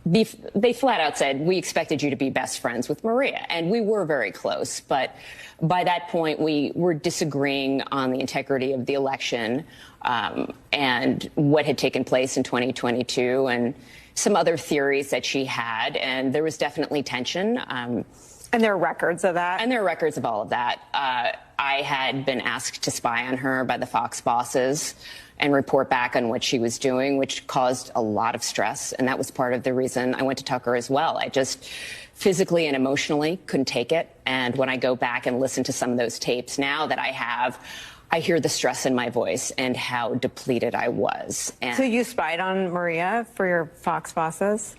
they flat out said, we expected you to be best friends with Maria. And we were very close. But by that point, we were disagreeing on the integrity of the election and what had taken place in 2022 and some other theories that she had. And there was definitely tension. And there are records of that? And there are records of all of that. I had been asked to spy on her by the Fox bosses and report back on what she was doing, which caused a lot of stress. And that was part of the reason I went to Tucker as well. I just physically and emotionally couldn't take it. And when I go back and listen to some of those tapes now that I have, I hear the stress in my voice and how depleted I was. And so you spied on Maria for your Fox bosses?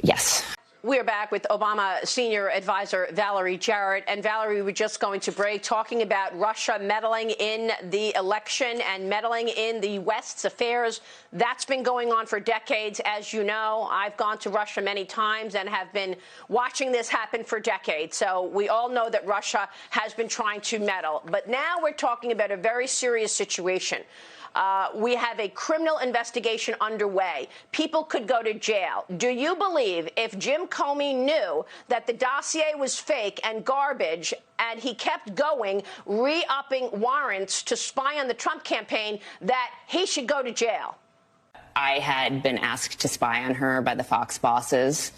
Yes. We're back with Obama senior advisor Valerie Jarrett. And Valerie, we were just going to break talking about Russia meddling in the election and meddling in the West's affairs. That's been going on for decades. As you know, I've gone to Russia many times and have been watching this happen for decades. So we all know that Russia has been trying to meddle. But now we're talking about a very serious situation. We have a criminal investigation underway. People could go to jail. Do you believe if Jim Comey knew that the dossier was fake and garbage and he kept going, re-upping warrants to spy on the Trump campaign, that he should go to jail? I had been asked to spy on her by the Fox bosses.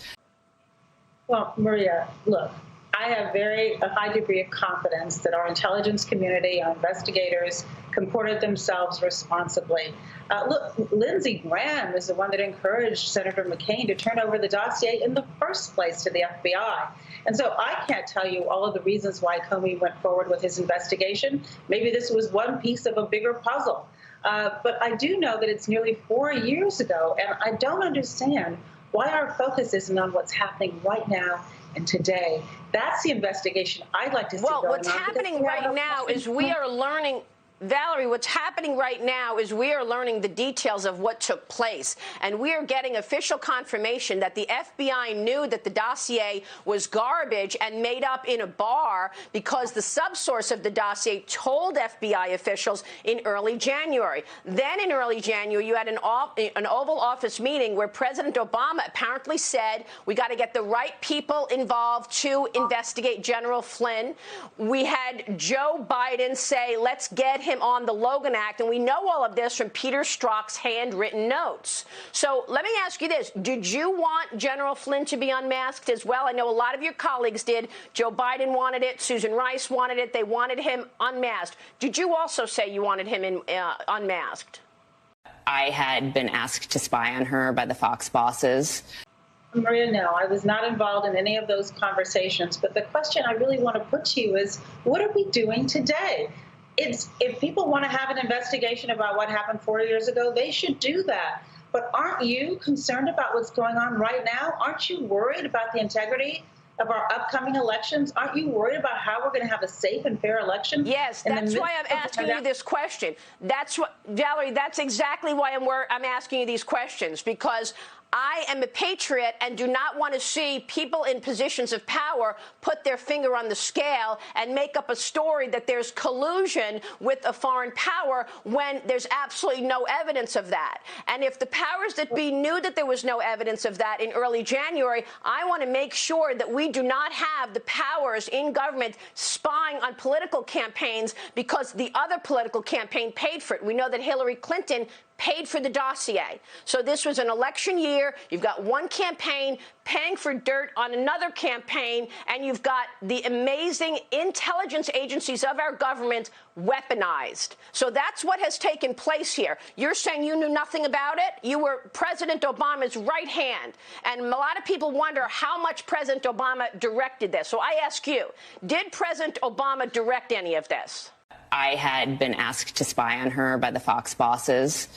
Well, Maria, look, I have a high degree of confidence that our intelligence community, our investigators, comported themselves responsibly. Look, Lindsey Graham is the one that encouraged Senator McCain to turn over the dossier in the first place to the FBI. And so I can't tell you all of the reasons why Comey went forward with his investigation. Maybe this was one piece of a bigger puzzle. But I do know that it's nearly 4 years ago, and I don't understand why our focus isn't on what's happening right now and today. That's the investigation I'd like to see. Well, what's happening right now is we are learning. Valerie, what's happening right now is we are learning the details of what took place, and we are getting official confirmation that the FBI knew that the dossier was garbage and made up in a bar because the subsource of the dossier told FBI officials in early January. Then in early January, you had an Oval Office meeting where President Obama apparently said, we got to get the right people involved to investigate General Flynn. We had Joe Biden say, let's get him on the Logan Act, and we know all of this from Peter Strzok's handwritten notes. So let me ask you this. Did you want General Flynn to be unmasked as well? I know a lot of your colleagues did. Joe Biden wanted it. Susan Rice wanted it. They wanted him unmasked. Did you also say you wanted him unmasked? I had been asked to spy on her by the Fox bosses. Maria, no, I was not involved in any of those conversations. But the question I really want to put to you is, what are we doing today? If people want to have an investigation about what happened 4 years ago, they should do that. But aren't you concerned about what's going on right now? Aren't you worried about the integrity of our upcoming elections? Aren't you worried about how we're going to have a safe and fair election? Yes, that's why I'm asking you this question. That's what, Valerie, that's exactly why I'm asking you these questions, because I am a patriot and do not want to see people in positions of power put their finger on the scale and make up a story that there's collusion with a foreign power when there's absolutely no evidence of that. And if the powers that be knew that there was no evidence of that in early January, I want to make sure that we do not have the powers in government spying on political campaigns because the other political campaign paid for it. We know that Hillary Clinton paid for the dossier. So this was an election year. You've got one campaign paying for dirt on another campaign, and you've got the amazing intelligence agencies of our government weaponized. So that's what has taken place here. You're saying you knew nothing about it? You were President Obama's right hand. And a lot of people wonder how much President Obama directed this. So I ask you, did President Obama direct any of this? I had been asked to spy on her by the Fox bosses.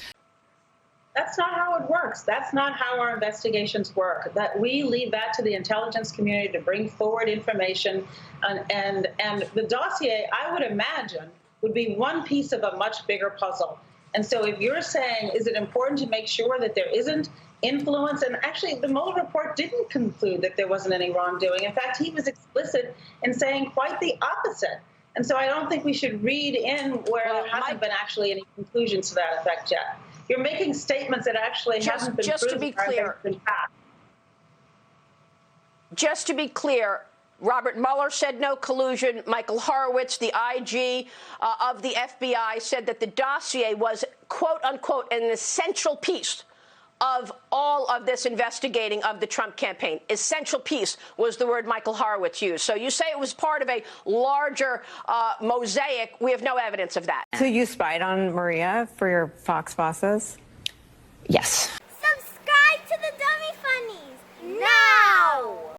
That's not how it works. That's not how our investigations work. That we leave that to the intelligence community to bring forward information. And the dossier, I would imagine, would be one piece of a much bigger puzzle. And so if you're saying, is it important to make sure that there isn't influence? And actually, the Mueller report didn't conclude that there wasn't any wrongdoing. In fact, he was explicit in saying quite the opposite. And so I don't think we should read in where there hasn't been actually any conclusions to that effect yet. You're making statements that actually haven't been proven. Just to be clear, just to be clear, Robert Mueller said no collusion. Michael Horowitz, the IG of the FBI, said that the dossier was, quote unquote, an essential piece of all of this investigating of the Trump campaign. Essential piece was the word Michael Horowitz used. So you say it was part of a larger mosaic. We have no evidence of that. So you spied on Maria for your Fox bosses? Yes. Subscribe to the Dummy Funnies now!